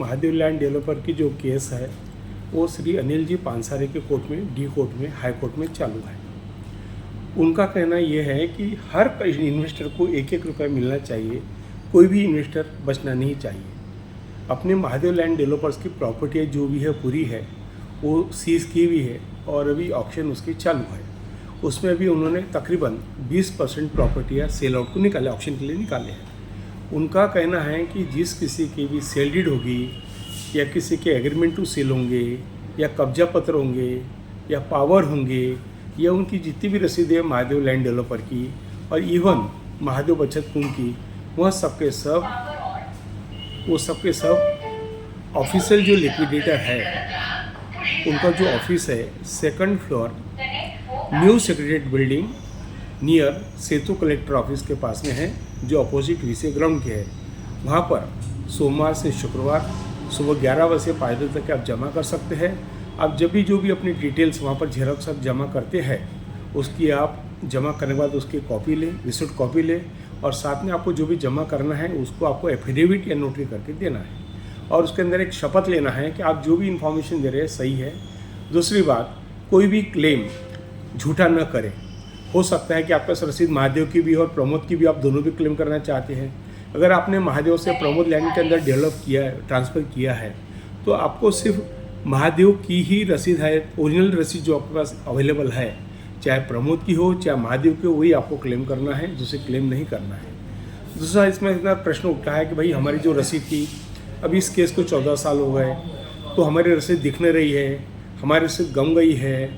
Mahadev land developer की जो case है वो श्री अनिल जी पानसारे के कोर्ट में, डी कोर्ट में, हाई कोर्ट में चालू है। उनका कहना ये है कि हर इन्वेस्टर को 1-1 रुपये मिलना चाहिए, कोई भी इन्वेस्टर बचना नहीं चाहिए। अपने महादेव लैंड डेवलपर्स की प्रॉपर्टी जो भी है पूरी है वो सीज की हुई है और अभी ऑक्शन उसकी चालू है। उसमें भी उन्होंने तकरीबन 20% प्रॉपर्टियाँ सेल आउट को निकाले, ऑक्शन के लिए निकाले हैं। उनका कहना है कि जिस किसी की भी सेल डीड होगी या किसी के एग्रीमेंट टू सेल होंगे या कब्जा पत्र होंगे या पावर होंगे या उनकी जितनी भी रसीदें है महादेव लैंड डेवलपर की और इवन महादेव बचत कुंभ की, वह सबके सब ऑफिशियल जो लिक्विडेटर है उनका जो ऑफिस है 2nd floor new secretariat building near Setu collector office के पास में है, जो अपोजिट वीसी ग्राउंड के है। वहाँ पर सोमवार से शुक्रवार सुबह 11 बजे से 5 बजे तक आप जमा कर सकते हैं। आप जब भी जो भी अपनी डिटेल्स वहाँ पर झेरॉक्स आप जमा करते हैं उसकी आप जमा करने के बाद उसकी कॉपी लें, रिसिप्ट कॉपी लें और साथ में आपको जो भी जमा करना है उसको आपको एफिडेविट या नोटरी करके देना है और उसके अंदर एक शपथ लेना है कि आप जो भी इन्फॉर्मेशन दे रहे हैं सही है। दूसरी बात, कोई भी क्लेम झूठा न करें। हो सकता है कि आपका रसीद महादेव की भी और प्रमोद की भी, आप दोनों भी क्लेम करना चाहते हैं। अगर आपने महादेव से प्रमोद लैंड के अंदर डेवलप किया है, ट्रांसफ़र किया है, तो आपको सिर्फ महादेव की ही रसीद है, ओरिजिनल रसीद जो आपके पास अवेलेबल है, चाहे प्रमोद की हो चाहे महादेव की हो, वही आपको क्लेम करना है, दूसरे क्लेम नहीं करना है। दूसरा, इसमें इतना प्रश्न उठता है कि भाई हमारी जो रसीद थी, अभी इस केस को 14 साल हो गए, तो हमारी रसीद दिख नहीं रही है, हमारी रसीद गम गई है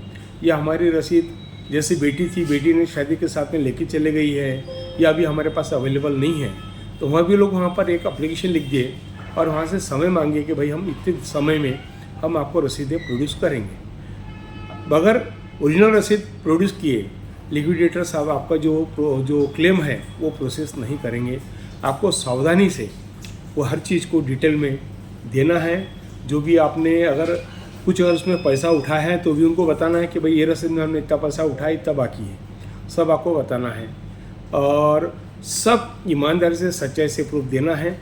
या हमारी रसीद जैसी बेटी थी, बेटी ने शादी के साथ में लेके चले गई है या अभी हमारे पास अवेलेबल नहीं है। तो वहाँ भी लोग वहाँ पर एक एप्लीकेशन लिख दिए और वहाँ से समय मांगे कि भाई हम इतने समय में हम आपको रसीदें प्रोड्यूस करेंगे। बगैर ओरिजिनल रसीद प्रोड्यूस किए लिक्विडेटर साहब आपका जो क्लेम है वो प्रोसेस नहीं करेंगे। आपको सावधानी से वो हर चीज़ को डिटेल में देना है। जो भी आपने अगर उसमें पैसा उठाया है तो भी उनको बताना है कि भाई ये रसीद में हमने इतना पैसा उठाया, इतना बाकी है, सब आपको बताना है और सब ईमानदारी से सच्चाई से प्रूफ देना है।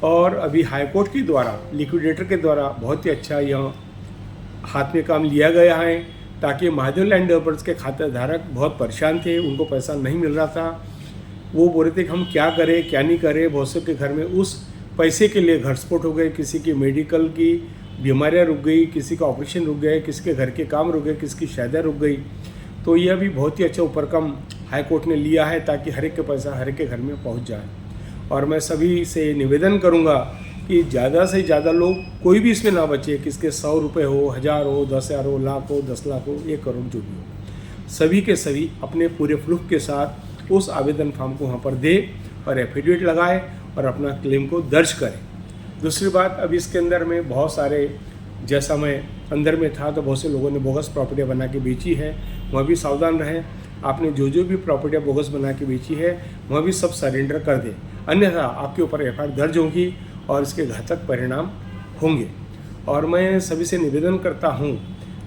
और अभी हाई कोर्ट के द्वारा लिक्विडेटर के द्वारा बहुत ही अच्छा यह हाथ में काम लिया गया है ताकि महादेव लैंड डेवलपर्स के खाता धारक बहुत परेशान थे, उनको पैसा नहीं मिल रहा था। वो बोल रहे थे कि हम क्या करें क्या नहीं करें। बहुत से के घर में उस पैसे के लिए घटस्फोट हो गए, किसी की मेडिकल की बीमारियां रुक गई, किसी का ऑपरेशन रुक गए, किसी के घर के काम रुक गए, किसी की शादियाँ रुक गई। तो यह भी बहुत ही अच्छा उपक्रम हाई कोर्ट ने लिया है ताकि हर एक के पैसा हर एक के घर में पहुंच जाए। और मैं सभी से निवेदन करूंगा कि ज़्यादा से ज़्यादा लोग कोई भी इसमें ना बचे, किसके 100 रुपये हो, 1000 हो, 10,000 हो, लाख हो, 10 लाख हो, 1 करोड़ जो भी हो, सभी के सभी अपने पूरे प्रूफ के साथ उस आवेदन फॉर्म को वहाँ पर दे और एफिडेविट लगाए और अपना क्लेम को दर्ज करें। दूसरी बात, अब इसके अंदर में बहुत सारे, जैसा मैं अंदर में था तो बहुत से लोगों ने बोगस प्रॉपर्टियाँ बना के बेची है, वह भी सावधान रहें। आपने जो भी प्रॉपर्टियाँ बोगस बना के बेची है वह भी सब सरेंडर कर दें, अन्यथा आपके ऊपर एफआईआर दर्ज होगी और इसके घातक परिणाम होंगे। और मैं सभी से निवेदन करता हूँ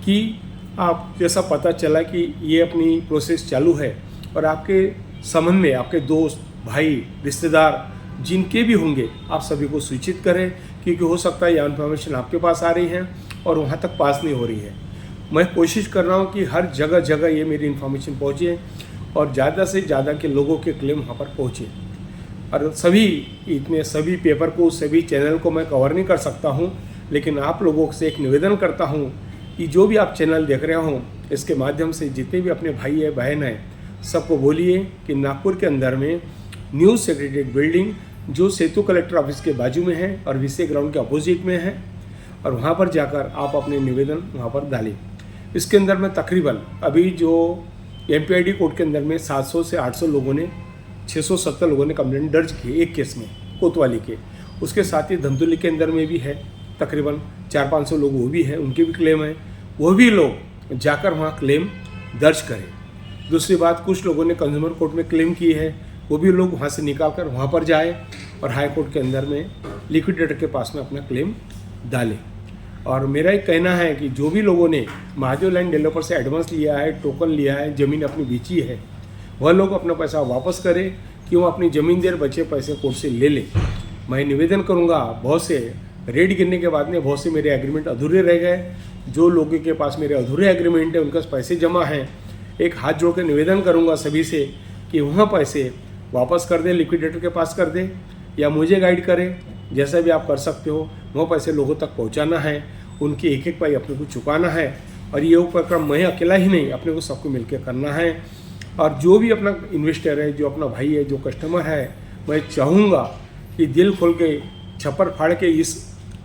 कि आप जैसा पता चला कि ये अपनी प्रोसेस चालू है और आपके संबंध में आपके दोस्त, भाई, रिश्तेदार जिनके भी होंगे आप सभी को सूचित करें, क्योंकि हो सकता है यह इन्फॉर्मेशन आपके पास आ रही है और वहाँ तक पास नहीं हो रही है। मैं कोशिश कर रहा हूँ कि हर जगह जगह ये मेरी इन्फॉर्मेशन पहुँचे और ज़्यादा से ज़्यादा के लोगों के क्लेम वहाँ पर पहुँचे। और सभी पेपर को, सभी चैनल को मैं कवर नहीं कर सकता हूँ, लेकिन आप लोगों से एक निवेदन करता हूँ कि जो भी आप चैनल देख रहे हो इसके माध्यम से जितने भी अपने भाई है, बहन है, सबको बोलिए कि नागपुर के अंदर में न्यू सेक्रेटरीट बिल्डिंग जो सेतु कलेक्टर ऑफिस के बाजू में है और वीसी ग्राउंड के अपोजिट में है, और वहाँ पर जाकर आप अपने निवेदन वहाँ पर डालें। इसके अंदर में तकरीबन अभी जो एमपीआईडी कोर्ट के अंदर में 700 से 800 लोगों ने, 670 लोगों ने कंप्लेंट दर्ज की एक केस में, कोतवाली के। उसके साथ ही धमतोली के अंदर में भी है तकरीबन 400-500 लोग, वो भी है, उनके भी क्लेम है। वो भी लोग जाकर वहाँ क्लेम दर्ज करें। दूसरी बात, कुछ लोगों ने कंज्यूमर कोर्ट में क्लेम की है, वो भी लोग वहाँ से निकाल कर वहाँ पर जाए और हाई कोर्ट के अंदर में लिक्विडेटर के पास में अपना क्लेम डालें। और मेरा एक कहना है कि जो भी लोगों ने महादेव लैंड डेवलपर से एडवांस लिया है, टोकन लिया है, ज़मीन अपनी बेची है, वह लोग अपना पैसा वापस करें कि वो अपनी ज़मीन देर बचे पैसे कोर्ट से ले लें। मैं निवेदन करूँगा बहुत से रेट गिरने के बाद में बहुत से मेरे एग्रीमेंट अधूरे रह गए। जो लोगों के पास मेरे अधूरे एग्रीमेंट है उनके पास पैसे जमा हैं, एक हाथ जोड़ के निवेदन करूंगा सभी से कि वहाँ पैसे वापस कर दें, लिक्विडेटर के पास कर दें या मुझे गाइड करें, जैसा भी आप कर सकते हो। वो पैसे लोगों तक पहुँचाना है, उनकी एक एक पाई अपने को चुकाना है। और ये उपक्रम मैं अकेला ही नहीं, अपने को सबको मिलकर करना है। और जो भी अपना इन्वेस्टर है, जो अपना भाई है, जो कस्टमर है, मैं चाहूँगा कि दिल खोल के छप्पर फाड़ के इस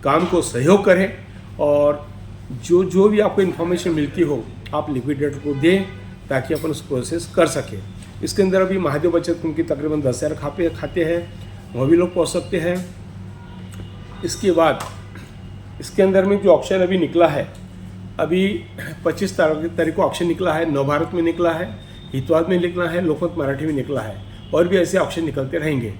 काम को सहयोग करें। और जो भी आपको इन्फॉर्मेशन मिलती हो आप लिक्विडेटर को दें ताकि अपन उस प्रोसेस कर सकें। इसके अंदर अभी महादेव बचत उनकी तकरीबन 10,000 खाते हैं, वह भी लोग पहुँच सकते हैं। इसके बाद इसके अंदर में जो ऑप्शन अभी निकला है, अभी 25 तारीख को ऑप्शन निकला है, नवभारत में निकला है, हितवाद में निकला है, लोकमत मराठी में निकला है, और भी ऐसे ऑप्शन निकलते रहेंगे।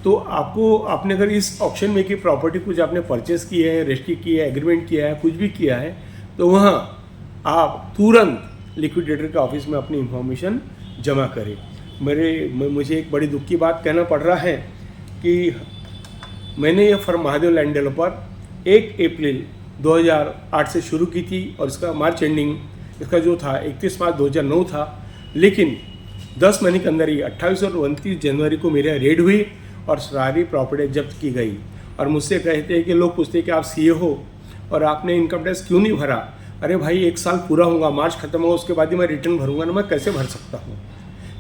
तो आपने अगर इस ऑप्शन में की प्रॉपर्टी कुछ आपने परचेस की है, रजिस्ट्री की है, एग्रीमेंट किया है, कुछ भी किया है, तो वहाँ आप तुरंत लिक्विडेटर के ऑफिस में अपनी इंफॉर्मेशन जमा करें। मुझे एक बड़ी दुख की बात कहना पड़ रहा है कि मैंने ये फर्म महादेव लैंड डेवलपर 1 अप्रैल 2008 से शुरू की थी और इसका मार्च एंडिंग इसका जो था 31 मार्च 2009 था। लेकिन 10 महीने के अंदर ही 28 और 29 जनवरी को मेरे रेड हुई और सारी प्रॉपर्टी जब्त की गई। और मुझसे कहते हैं कि लोग पूछते हैं कि आप सीए हो और आपने इनकम टैक्स क्यों नहीं भरा। अरे भाई, 1 साल पूरा होगा, मार्च खत्म होगा, उसके बाद ही मैं रिटर्न भरूंगा ना, मैं कैसे भर सकता हूँ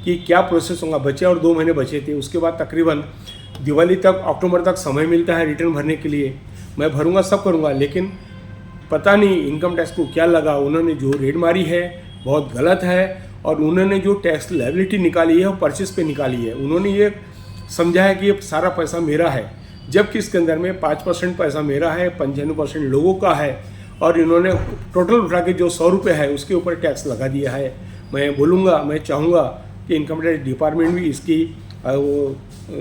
कि क्या प्रोसेस होगा। बचे और 2 महीने बचे थे, उसके बाद तकरीबन दिवाली तक, अक्टूबर तक समय मिलता है रिटर्न भरने के लिए। मैं भरूंगा, सब करूंगा, लेकिन पता नहीं इनकम टैक्स को क्या लगा। उन्होंने जो रेट मारी है बहुत गलत है और उन्होंने जो टैक्स लायबिलिटी निकाली है वो परचेस पे निकाली है। उन्होंने ये समझा है कि ये सारा पैसा मेरा है, जबकि इसके अंदर में 5% पैसा मेरा है, 95% लोगों का है। और इन्होंने टोटल उठा के जो 100 रुपये है उसके ऊपर टैक्स लगा दिया है। मैं बोलूँगा, मैं चाहूँगा कि इनकम टैक्स डिपार्टमेंट भी इसकी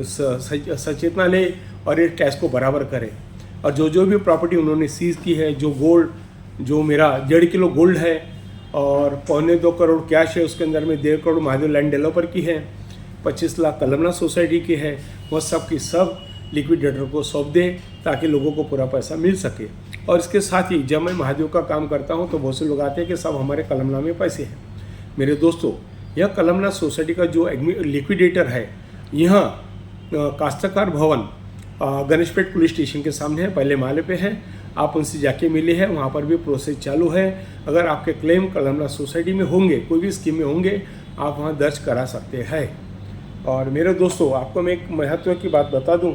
सचेतना ले और ये टैक्स को बराबर करे। और जो भी प्रॉपर्टी उन्होंने सीज की है, जो गोल्ड, जो मेरा 1.5 किलो गोल्ड है और 2.25 करोड़ कैश है, उसके अंदर में 1.5 करोड़ महादेव लैंड डेवलपर की है, 25 लाख कलमना सोसाइटी की है, वह सब की सब लिक्विडेटर को सौंप दे ताकि लोगों को पूरा पैसा मिल सके। और इसके साथ ही जब मैं महादेव का काम करता हूं तो बहुत से लोग आते हैं कि सब हमारे कलमना में पैसे हैं। मेरे दोस्तों, यह कलमना सोसाइटी का जो लिक्विडेटर है यहाँ काश्तकार भवन गणेशपेट पुलिस स्टेशन के सामने है, पहले माले पे है। आप उनसे जाके मिले हैं, वहाँ पर भी प्रोसेस चालू है। अगर आपके क्लेम कलमना सोसाइटी में होंगे, कोई भी स्कीम में होंगे, आप वहाँ दर्ज करा सकते हैं। और मेरे दोस्तों, आपको मैं एक महत्व की बात बता दूं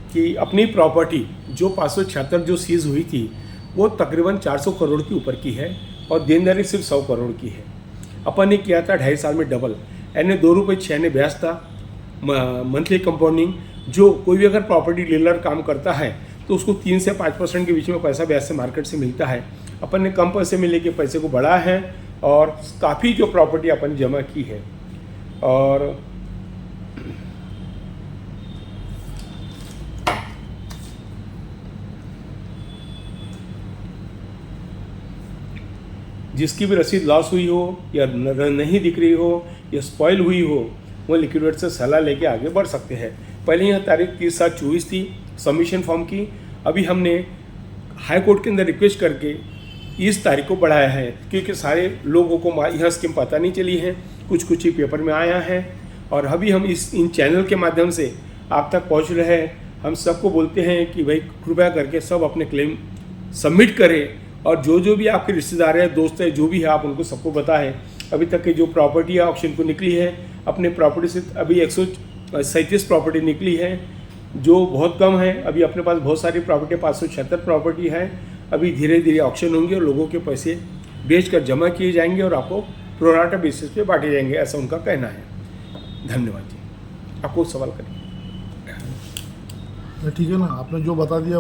कि अपनी प्रॉपर्टी जो 576 जो सीज हुई थी वो तकरीबन 400 करोड़ के ऊपर की है और देनदारी सिर्फ 100 करोड़ की है। अपन ने किया था 2.5 साल में डबल, यानी 2 रुपये 6 आने ब्याज था, मंथली कंपाउंडिंग। जो कोई भी अगर प्रॉपर्टी डीलर काम करता है तो उसको 3 से 5% के बीच में पैसा ब्याज से मार्केट से मिलता है। अपन ने कम पैसे में लेके पैसे को बढ़ाया है और काफ़ी जो प्रॉपर्टी अपन ने जमा की है। और जिसकी भी रसीद लॉस हुई हो या नहीं दिख रही हो या स्पॉइल हुई हो, वो लिक्विडेटर से सलाह लेके आगे बढ़ सकते हैं। पहले यह तारीख 30/7/24 थी सबमिशन फॉर्म की। अभी हमने हाई कोर्ट के अंदर रिक्वेस्ट करके इस तारीख को बढ़ाया है, क्योंकि सारे लोगों को यह स्कीम पता नहीं चली है, कुछ ही पेपर में आया है। और अभी हम इन चैनल के माध्यम से आप तक पहुंच रहे हैं। हम सबको बोलते हैं कि भाई कृपया करके सब अपने क्लेम सबमिट करें। और जो भी आपके रिश्तेदार हैं, दोस्त हैं, जो भी है, आप उनको सबको बताएं। अभी तक की जो प्रॉपर्टी है ऑप्शन को निकली है, अपने प्रॉपर्टी से अभी 137 प्रॉपर्टी निकली है, जो बहुत कम है। अभी अपने पास बहुत सारी प्रॉपर्टी, 576 प्रॉपर्टी है। अभी धीरे धीरे ऑप्शन होंगे और लोगों के पैसे बेचकर जमा किए जाएंगे और आपको प्रोराटा बेसिस पे बांटे जाएंगे, ऐसा उनका कहना है। धन्यवाद जी। आपको सवाल करिए। ठीक है ना, आपने जो बता दिया।